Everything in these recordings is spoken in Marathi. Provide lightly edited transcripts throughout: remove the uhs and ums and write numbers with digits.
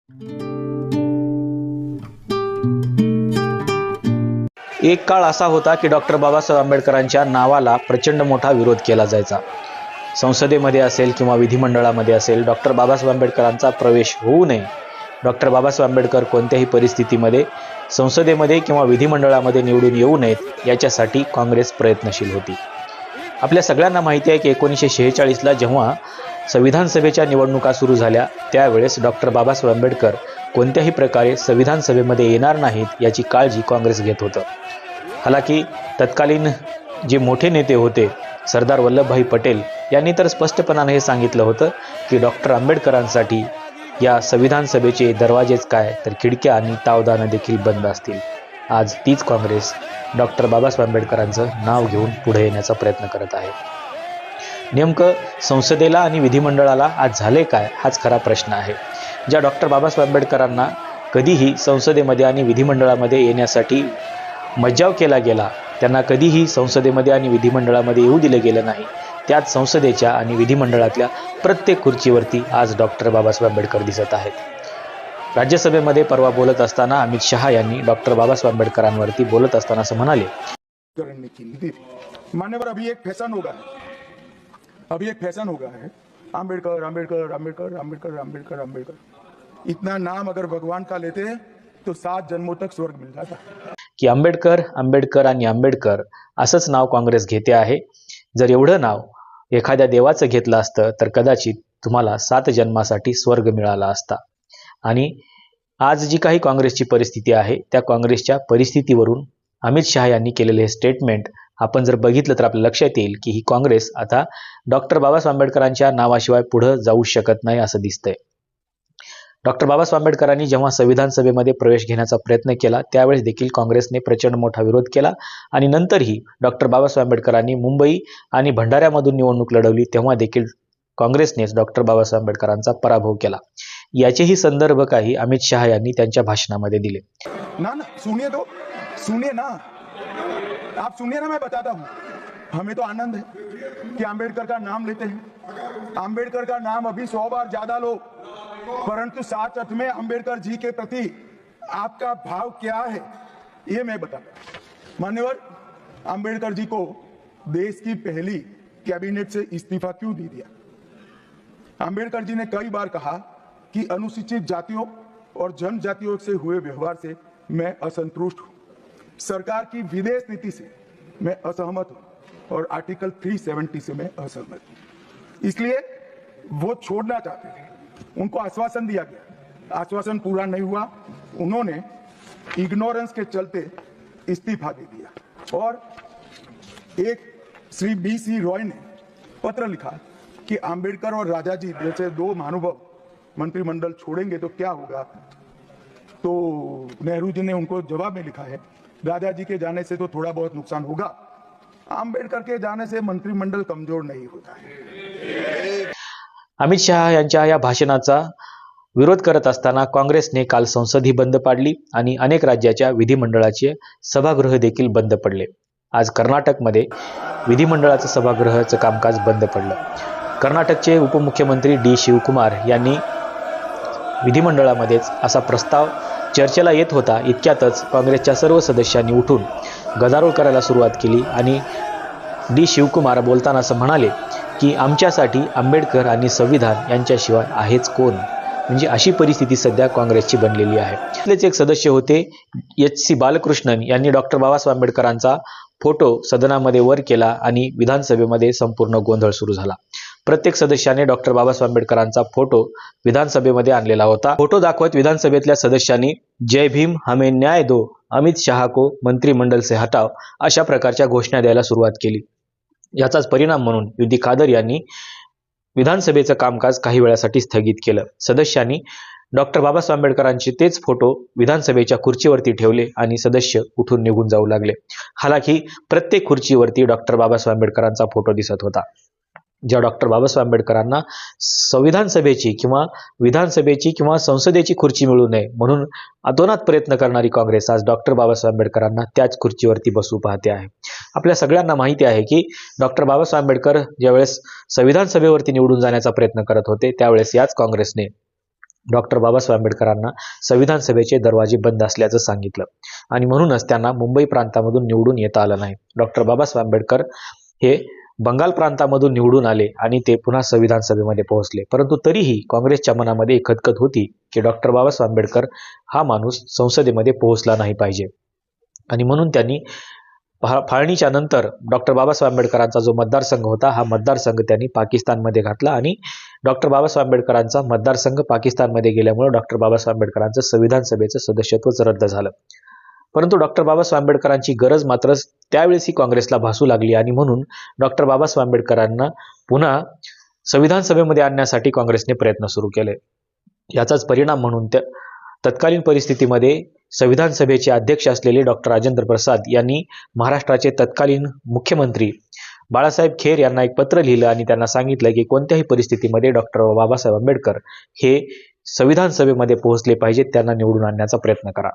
एक काळ असा होता की डॉक्टर बाबासाहेब आंबेडकरांच्या नावाला प्रचंड मोठा विरोध केला जायचा. संसदेमध्ये असेल किंवा विधिमंडळामध्ये असेल, डॉक्टर बाबासाहेब आंबेडकरांचा प्रवेश होऊ नये. डॉक्टर बाबासाहेब आंबेडकर कोणत्याही परिस्थितीमध्ये संसदेमध्ये किंवा विधिमंडळामध्ये निवडून येऊ नयेत याच्यासाठी काँग्रेस प्रयत्नशील होती. आपल्या सगळ्यांना माहिती आहे की 1946ला जेव्हा संविधान सभेच्या निवडणुका सुरू झाल्या त्यावेळेस डॉक्टर बाबासाहेब आंबेडकर कोणत्याही प्रकारे संविधान सभेमध्ये येणार नाहीत याची काळजी काँग्रेस घेत होतं. हालाकी तत्कालीन जे मोठे नेते होते सरदार वल्लभभाई पटेल यांनी तर स्पष्टपणाने हे सांगितलं होतं की डॉक्टर आंबेडकरांसाठी या संविधान सभेचे दरवाजेच काय तर खिडक्या आणि तावदानं देखील बंद असतील. आज तीच काँग्रेस डॉक्टर बाबासाहेब आंबेडकरांचं नाव घेऊन पुढे येण्याचा प्रयत्न करत आहे. नेमकं संसदेला आणि विधिमंडळाला आज झाले काय हाच खरा प्रश्न आहे. ज्या डॉक्टर बाबासाहेब आंबेडकरांना कधीही संसदेमध्ये आणि विधिमंडळामध्ये येण्यासाठी मज्जाव केला गेला, त्यांना कधीही संसदेमध्ये आणि विधिमंडळामध्ये येऊ दिले गेलं नाही, त्याच संसदेच्या आणि विधिमंडळातल्या प्रत्येक खुर्चीवरती आज डॉक्टर बाबासाहेब आंबेडकर दिसत आहेत. राज्यसभेमध्ये परवा बोलत असताना अमित शहा यांनी डॉक्टर बाबासाहेब आंबेडकरांवरती बोलत असताना असं म्हणाले, मान्यवर अभी एक फैशन होगा है आंबेडकर आंबेडकर आंबेडकर आंबेडकर आंबेडकर आंबेडकर, इतना नाम अगर भगवान का लेते तो 7 जन्मों तक स्वर्ग मिल जाता. की आंबेडकर आंबेडकर आणि आंबेडकर असंच नाव काँग्रेस घेते आहे. जर एवढं नाव एखाद्या देवाचं घेतलं असतं तर कदाचित तुम्हाला 7 जन्मासाठी स्वर्ग मिळाला असता. आणि आज जी काही काँग्रेसची परिस्थिती आहे त्या काँग्रेसच्या परिस्थितीवरून अमित शहा यांनी केलेले हे स्टेटमेंट आपण जर बघितलं तर आपल्या लक्षात येईल की ही काँग्रेस आता डॉक्टर बाबासाहेब आंबेडकरांच्या नावाशिवाय पुढे जाऊ शकत नाही असं दिसतंय. डॉक्टर बाबासाहेब आंबेडकरांनी जेव्हा संविधान सभेमध्ये प्रवेश घेण्याचा प्रयत्न केला त्यावेळेस देखील काँग्रेसने प्रचंड मोठा विरोध केला आणि नंतरही डॉक्टर बाबासाहेब आंबेडकरांनी मुंबई आणि भंडाऱ्यामधून निवडणूक लढवली तेव्हा देखील काँग्रेसनेच डॉक्टर बाबासाहेब आंबेडकरांचा पराभव केला. याचेही संदर्भ काही अमित शहा यांनी त्यांच्या भाषणामध्ये दिले. ना सुनिए ना, आप सुनिए ना, मैं बताता हूँ. हमें तो आनंद है कि आंबेडकर का नाम लेते हैं. आंबेडकर का नाम अभी 100 बार ज्यादा लो, परंतु साथ अर्थ में आंबेडकर जी के प्रति आपका भाव क्या है ये मैं बताता. मान्यवर, आंबेडकर जी को देश की पहली कैबिनेट से इस्तीफा क्यों दे दिया? आंबेडकर जी ने कई बार कहा कि अनुसूचित जातियों और जनजातियों से हुए व्यवहार से मैं असंतुष्ट हूं, सरकार की विदेश नीति से मैं असहमत हूं और आर्टिकल 370 से मैं असहमत हूं. इसलिए वो छोड़ना चाहते थे. उनको आश्वासन दिया गया, आश्वासन पूरा नहीं हुआ. उन्होंने इग्नोरेंस के चलते इस्तीफा दे दिया और एक श्री BC रॉय ने पत्र लिखा कि आंबेडकर और राजाजी जैसे 2 महानुभाव मंत्रिमंडल छोड़ेंगे तो क्या होगा. तो नेहरू जी ने उनको जवाब में लिखा है, राजाजी के जाने से तो थोड़ा बहुत नुकसान होगा, आंबेडकर के जाने से मंत्रिमंडल कमजोर नहीं होता है. अमित शहा यांच्या या भाषणाचा विरोध करत असताना काँग्रेसने काल संसदही बंद पाडली आणि अनेक राज्याच्या विधिमंडळाचे सभागृह देखील बंद पडले. आज कर्नाटकमध्ये विधिमंडळाचं सभागृहाचं कामकाज बंद पडलं. कर्नाटकचे उपमुख्यमंत्री D. शिवकुमार यांनी विधिमंडळामध्येच असा प्रस्ताव चर्चेला येत होता इतक्यातच काँग्रेसच्या सर्व सदस्यांनी उठून गदारोळ करायला सुरुवात केली आणि D. शिवकुमार बोलताना असं म्हणाले की आमच्यासाठी आंबेडकर आणि संविधान यांच्याशिवाय आहेच कोण. म्हणजे अशी परिस्थिती सध्या काँग्रेसची बनलेली आहे. इथलेच एक सदस्य होते H.C. बालकृष्णन यांनी डॉक्टर बाबासाहेब आंबेडकरांचा फोटो सदनामध्ये वर केला आणि विधानसभेमध्ये संपूर्ण गोंधळ सुरू झाला. प्रत्येक सदस्याने डॉक्टर बाबासाहेब आंबेडकरांचा फोटो विधानसभेमध्ये आणलेला होता. फोटो दाखवत विधानसभेतल्या सदस्यांनी जय भीम, हमें न्याय दो, अमित शहा को मंत्रिमंडल से हटाव अशा प्रकारच्या घोषणा द्यायला सुरुवात केली. याचाच परिणाम म्हणून युधी खादर यांनी विधानसभेचं कामकाज काही वेळासाठी स्थगित केलं. सदस्यांनी डॉक्टर बाबासाहेब आंबेडकरांचे तेच फोटो विधानसभेच्या खुर्चीवरती ठेवले आणि सदस्य उठून निघून जाऊ लागले. हालाकी प्रत्येक खुर्चीवरती डॉक्टर बाबासाहेब आंबेडकरांचा फोटो दिसत होता. ज्या डॉक्टर बाबासाहेब आंबेडकरांना संविधान सभेची किंवा विधानसभेची किंवा संसदेची खुर्ची मिळू नये म्हणून अतोनात प्रयत्न करणारी काँग्रेस आज डॉक्टर बाबासाहेब आंबेडकरांना त्याच खुर्चीवरती बसू पाहते आहे. आपल्या सगळ्यांना माहिती आहे की डॉक्टर बाबासाहेब आंबेडकर ज्यावेळेस संविधान सभेवरती निवडून जाण्याचा प्रयत्न करत होते त्यावेळेस याच काँग्रेसने डॉक्टर बाबासाहेब आंबेडकरांना संविधान सभेचे दरवाजे बंद असल्याचं सांगितलं आणि म्हणूनच त्यांना मुंबई प्रांतामधून निवडून येता आलं नाही. डॉक्टर बाबासाहेब आंबेडकर हे बंगाल प्रांतामधून निवडून आले आणि ते पुन्हा संविधान सभेमध्ये पोहोचले. परंतु तरीही काँग्रेसच्या मनामध्ये एक खतखत होती की डॉक्टर बाबासाहेब आंबेडकर हा माणूस संसदेमध्ये पोहोचला नाही पाहिजे आणि म्हणून त्यांनी फाळणीच्या नंतर डॉक्टर बाबासाहेब आंबेडकरांचा जो मतदारसंघ होता हा मतदारसंघ त्यांनी पाकिस्तानमध्ये घातला आणि डॉक्टर बाबासाहेब आंबेडकरांचा मतदारसंघ पाकिस्तानमध्ये गेल्यामुळे डॉक्टर बाबासाहेब आंबेडकरांचं संविधान सभेचं सदस्यत्वच रद्द झालं. परंतु डॉक्टर बाबासाहेब आंबेडकरांची गरज मात्र त्यावेळेसही काँग्रेसला भासू लागली आणि म्हणून डॉक्टर बाबासाहेब आंबेडकरांना पुन्हा संविधान सभेमध्ये आणण्यासाठी काँग्रेसने प्रयत्न सुरू केले. याचाच परिणाम म्हणून तत्कालीन परिस्थितीमध्ये संविधान सभेचे अध्यक्ष असलेले डॉक्टर राजेंद्र प्रसाद यांनी महाराष्ट्राचे तत्कालीन मुख्यमंत्री बाळासाहेब खेर यांना एक पत्र लिहिलं आणि त्यांना सांगितलं की कोणत्याही परिस्थितीमध्ये डॉक्टर बाबासाहेब आंबेडकर हे संविधान सभेमध्ये पोहोचले पाहिजेत, त्यांना निवडून आणण्याचा प्रयत्न करा.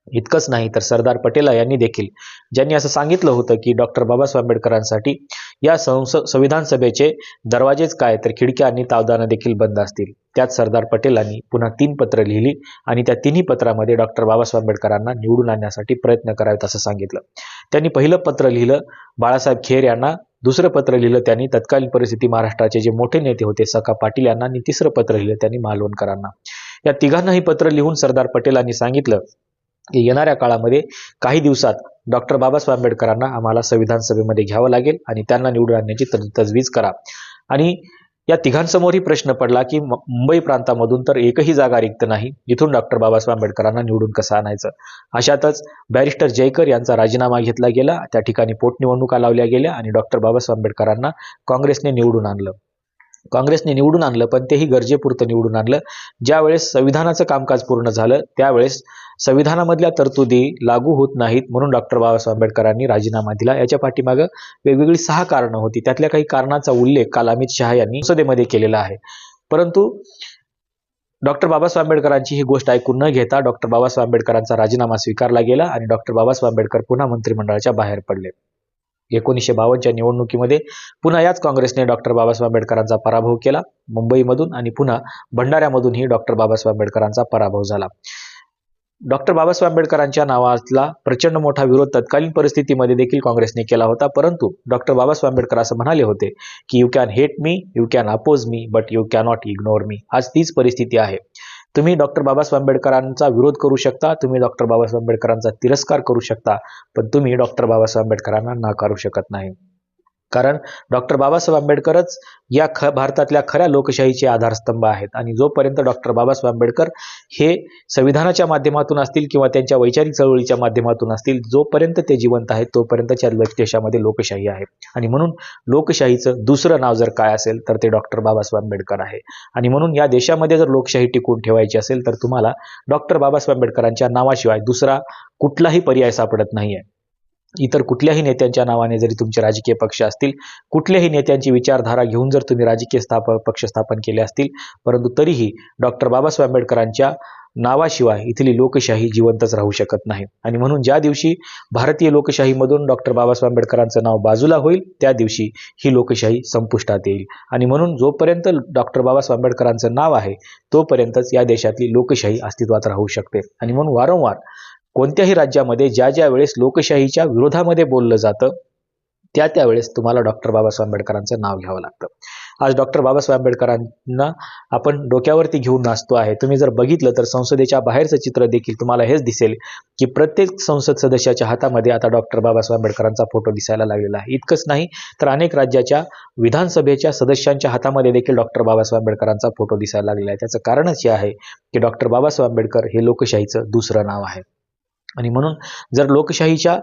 इतकंच नाही तर सरदार पटेल यांनी देखील, ज्यांनी असं सांगितलं होतं की डॉक्टर बाबासाहेब आंबेडकरांसाठी या संविधान सभेचे दरवाजेच काय तर खिडक्या आणि तावदानं देखील बंद असतील, त्यात सरदार पटेलांनी पुन्हा 3 पत्र लिहिली आणि त्या तिन्ही पत्रामध्ये डॉक्टर बाबासाहेब आंबेडकरांना निवडून आणण्यासाठी प्रयत्न करावेत असं सांगितलं. त्यांनी पहिलं पत्र लिहिलं बाळासाहेब खेर यांना, दुसरं पत्र लिहिलं त्यांनी तत्कालीन परिस्थिती महाराष्ट्राचे जे मोठे नेते होते सखा पाटील यांना आणि तिसरं पत्र लिहिलं त्यांनी मालवणकरांना. या तिघांनाही पत्र लिहून सरदार पटेलांनी सांगितलं की येणाऱ्या काळामध्ये काही दिवसात डॉक्टर बाबासाहेब आंबेडकरांना आम्हाला संविधान सभेमध्ये घ्यावं लागेल आणि त्यांना निवडून आणण्याची तजवीज करा. आणि या तिघांसमोरही प्रश्न पडला की मुंबई प्रांतामधून तर एकही जागा रिक्त नाही, इथून डॉक्टर बाबासाहेब आंबेडकरांना निवडून कसं आणायचं. अशातच बॅरिस्टर जयकर यांचा राजीनामा घेतला गेला, त्या ठिकाणी पोटनिवडणुका लावल्या गेल्या आणि डॉक्टर बाबासाहेब आंबेडकरांना काँग्रेसने निवडून आणलं. पण तेही गरजेपुरतं निवडून आणलं. ज्यावेळेस संविधानाचं कामकाज पूर्ण झालं त्यावेळेस संविधानामधल्या तरतुदी लागू होत नाहीत म्हणून डॉक्टर बाबासाहेब आंबेडकरांनी राजीनामा दिला. याच्या पाठीमागं वेगवेगळी 6 कारणं होती. त्यातल्या काही कारणांचा उल्लेख काल अमित शहा यांनी संसदेमध्ये केलेला आहे. परंतु डॉक्टर बाबासाहेब आंबेडकरांची ही गोष्ट ऐकून न घेता डॉक्टर बाबासाहेब आंबेडकरांचा राजीनामा स्वीकारला गेला आणि डॉक्टर बाबासाहेब आंबेडकर पुन्हा मंत्रिमंडळाच्या बाहेर पडले. 1952च्या निवडणुकीमध्ये पुन्हा याच काँग्रेसने डॉक्टर बाबासाहेब आंबेडकरांचा पराभव केला मुंबईमधून आणि पुन्हा भंडाऱ्यामधूनही डॉक्टर बाबासाहेब आंबेडकरांचा पराभव झाला. डॉक्टर बाबासाहेब आंबेडकरांच्या नावाला प्रचंड मोठा विरोध तत्कालीन परिस्थितीमध्ये देखील काँग्रेसने केला होता. परंतु डॉक्टर बाबासाहेब आंबेडकर असं म्हणाले होते की you can hate me, you can oppose me, but you cannot ignore me. आज तीच परिस्थिती आहे. तुम्ही डॉक्टर बाबासाहेब आंबेडकरांचा विरोध करू शकता, तुम्ही डॉक्टर बाबासाहेब आंबेडकरांचा तिरस्कार करू शकता, पण तुम्ही डॉक्टर बाबासाहेब आंबेडकरांना नाकारू शकत नाही. कारण डॉक्टर बाबासाहेब आंबेडकरच या भारतातल्या खऱ्या लोकशाहीचे आधारस्तंभ आहेत आणि जोपर्यंत डॉक्टर बाबासाहेब आंबेडकर हे संविधानाच्या माध्यमातून असतील किंवा त्यांच्या वैचारिक चळवळीच्या माध्यमातून असतील, जोपर्यंत ते जिवंत आहेत तोपर्यंतच्या देशामध्ये लोकशाही आहे. आणि म्हणून लोकशाहीचं दुसरं नाव जर काय असेल तर ते डॉक्टर बाबासाहेब आंबेडकर आहे. आणि म्हणून या देशामध्ये जर लोकशाही टिकून ठेवायची असेल तर तुम्हाला डॉक्टर बाबासाहेब आंबेडकरांच्या नावाशिवाय दुसरा कुठलाही पर्याय सापडत नाहीये. इतर कुठल्याही नेत्यांच्या नावाने जरी तुमचे राजकीय पक्ष असतील, कुठल्याही नेत्यांची विचारधारा घेऊन जर तुम्ही राजकीय पक्ष स्थापन केले असतील, परंतु तरीही डॉक्टर बाबासाहेब आंबेडकरांच्या नावाशिवाय इथली लोकशाही जिवंतच राहू शकत नाही. आणि म्हणून ज्या दिवशी भारतीय लोकशाहीमधून डॉक्टर बाबासाहेब आंबेडकरांचं नाव बाजूला होईल त्या दिवशी ही लोकशाही संपुष्टात येईल. आणि म्हणून जोपर्यंत डॉक्टर बाबासाहेब आंबेडकरांचं नाव आहे तोपर्यंतच या देशातली लोकशाही अस्तित्वात राहू शकते. आणि म्हणून वारंवार कोणत्याही राज्यामध्ये ज्या वेळेस लोकशाहीच्या विरोधामध्ये बोललं जातं त्यावेळेस तुम्हाला डॉक्टर बाबासाहेब आंबेडकरांचं नाव घ्यावं लागतं. आज डॉक्टर बाबासाहेब आंबेडकरांना आपण डोक्यावरती घेऊन नाचतो आहे. तुम्ही जर बघितलं तर संसदेच्या बाहेरचं चित्र देखील तुम्हाला हेच दिसेल की प्रत्येक संसद सदस्याच्या हातामध्ये आता डॉक्टर बाबासाहेब आंबेडकरांचा फोटो दिसायला लागलेला आहे. इतकंच नाही तर अनेक राज्याच्या विधानसभेच्या सदस्यांच्या हातामध्ये देखील डॉक्टर बाबासाहेब आंबेडकरांचा फोटो दिसायला लागलेला आहे. त्याचं कारणच हे आहे की डॉक्टर बाबासाहेब आंबेडकर हे लोकशाहीचं दुसरं नाव आहे. आणि म्हणून जर लोकशाहीच्या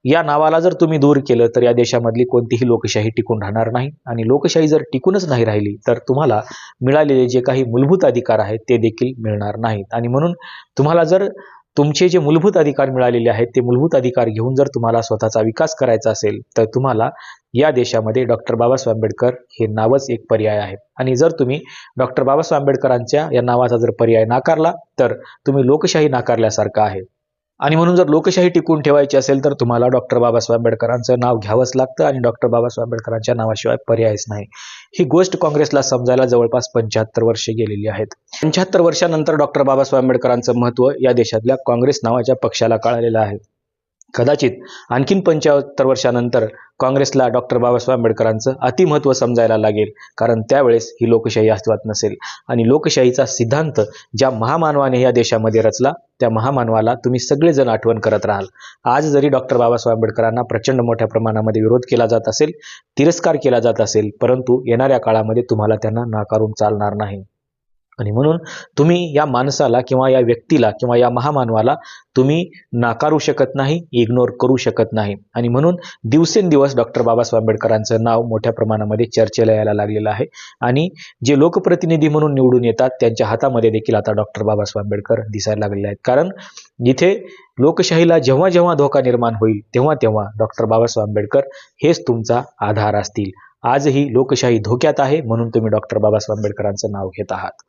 या नावाला जर तुम्ही दूर केलं तर या देशामधली कोणतीही लोकशाही टिकून राहणार नाही. आणि लोकशाही जर टिकूनच नाही राहिली तर तुम्हाला मिळालेले जे काही मूलभूत अधिकार आहेत ते देखील मिळणार नाहीत. आणि म्हणून तुम्हाला जर तुमचे जे मूलभूत अधिकार मिळालेले आहेत ते मूलभूत अधिकार घेऊन जर तुम्हाला स्वतःचा विकास करायचा असेल तर तुम्हाला या देशामध्ये डॉक्टर बाबासाहेब आंबेडकर हे नावच एक पर्याय आहे. आणि जर तुम्ही डॉक्टर बाबासाहेब आंबेडकरांच्या या नावाचा जर पर्याय नाकारला तर तुम्ही लोकशाही नाकारल्यासारखं आहे. आणि म्हणून जर लोकशाही टिकवून ठेवायची असेल तर तुम्हाला डॉक्टर बाबासाहेब आंबेडकरांचं नाव घ्यावंच लागतं आणि डॉक्टर बाबासाहेब आंबेडकरांच्या नावाशिवाय पर्यायच नाही. ही गोष्ट काँग्रेसला समजायला जवळपास 75 वर्षे गेलेली आहेत. 75 वर्षानंतर डॉक्टर बाबासाहेब आंबेडकरांचं महत्त्व या देशातल्या काँग्रेस नावाच्या पक्षाला कळालेलं आहे. कदाचित आणखीन 75 वर्षानंतर काँग्रेसला डॉक्टर बाबासाहेब आंबेडकरांचं अतिमहत्त्व समजायला लागेल, कारण त्यावेळेस ही लोकशाही अस्तित्वात नसेल आणि लोकशाहीचा सिद्धांत ज्या महामानवाने या देशामध्ये रचला त्या महामानवाला तुम्ही सगळेजण आठवण करत राहाल. आज जरी डॉक्टर बाबासाहेब आंबेडकरांना प्रचंड मोठ्या प्रमाणामध्ये विरोध केला जात असेल, तिरस्कार केला जात असेल, परंतु येणाऱ्या काळामध्ये तुम्हाला त्यांना नाकारून चालणार नाही. आणि म्हणून तुम्ही या माणसाला किंवा या व्यक्तीला किंवा या महामानवाला तुम्ही नाकारू शकत नाही, इग्नोर करू शकत नाही. आणि म्हणून दिवसेंदिवस डॉक्टर बाबासाहेब आंबेडकरांचं नाव मोठ्या प्रमाणामध्ये चर्चेला यायला लागलेलं आहे आणि जे लोकप्रतिनिधी म्हणून निवडून येतात त्यांच्या हातामध्ये देखील आता डॉक्टर बाबासाहेब आंबेडकर दिसायला लागलेले आहेत. कारण जिथे लोकशाहीला जेव्हा जेव्हा धोका निर्माण होईल तेव्हा तेव्हा डॉक्टर बाबासाहेब आंबेडकर हेच तुमचा आधार असतील. आजही लोकशाही धोक्यात आहे म्हणून तुम्ही डॉक्टर बाबासाहेब आंबेडकरांचं नाव घेत आहात.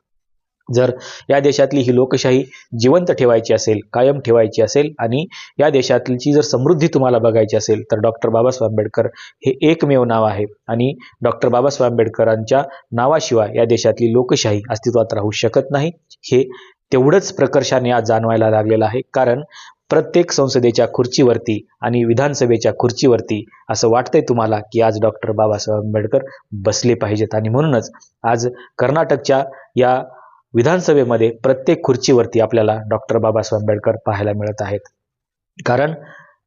जर या देशातली ही लोकशाही जिवंत ठेवायची असेल, कायम ठेवायची असेल आणि या देशातली जर समृद्धी तुम्हाला बघायची असेल तर डॉक्टर बाबासाहेब आंबेडकर हे एकमेव नाव आहे आणि डॉक्टर बाबासाहेब आंबेडकरांच्या नावाशिवाय या देशातली लोकशाही अस्तित्वात राहू शकत नाही. हे तेवढंच प्रकर्षाने आज जाणवायला लागलेलं आहे. कारण प्रत्येक संसदेच्या खुर्चीवरती आणि विधानसभेच्या खुर्चीवरती असं वाटतंय तुम्हाला की आज डॉक्टर बाबासाहेब आंबेडकर बसले पाहिजेत आणि म्हणूनच आज कर्नाटकच्या या विधानसभेमध्ये प्रत्येक खुर्चीवरती आपल्याला डॉक्टर बाबासाहेब आंबेडकर पाहायला मिळत आहेत. कारण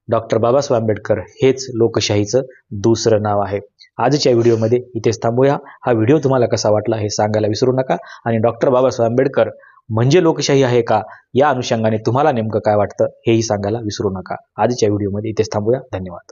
डॉक्टर बाबासाहेब आंबेडकर हेच लोकशाहीचं दुसरं नाव आहे. आजच्या व्हिडिओमध्ये इथेच थांबूया. हा व्हिडिओ तुम्हाला कसा वाटला हे सांगायला विसरू नका आणि डॉक्टर बाबासाहेब आंबेडकर म्हणजे लोकशाही आहे का या अनुषंगाने तुम्हाला नेमकं काय वाटतं हेही सांगायला विसरू नका. आजच्या व्हिडिओमध्ये इथेच थांबूया. धन्यवाद.